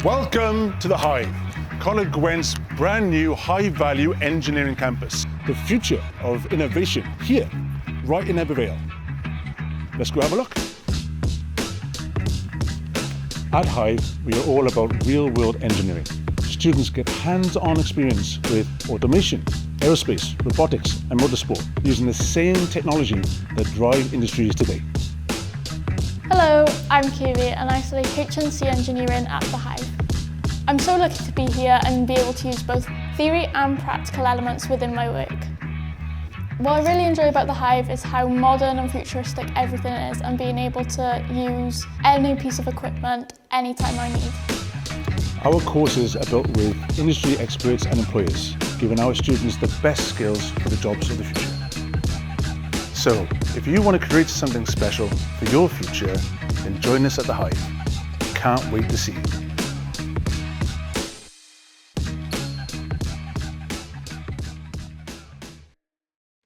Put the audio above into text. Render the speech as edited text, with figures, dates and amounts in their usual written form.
Welcome to the HiVE, Coleg Gwent's brand new high-value engineering campus. The future of innovation here, right in Ebervale. Let's go have a look. At HiVE, we are all about real-world engineering. Students get hands-on experience with automation, aerospace, robotics, and motorsport, using the same technology that drive industries today. Hello, I'm Kiri and I study HNC Engineering at the HiVE. I'm so lucky to be here and be able to use both theory and practical elements within my work. What I really enjoy about the HiVE is how modern and futuristic everything is and being able to use any piece of equipment anytime I need. Our courses are built with industry experts and employers, giving our students the best skills for the jobs of the future. So, if you want to create something special for your future, then join us at the HiVE. Can't wait to see you.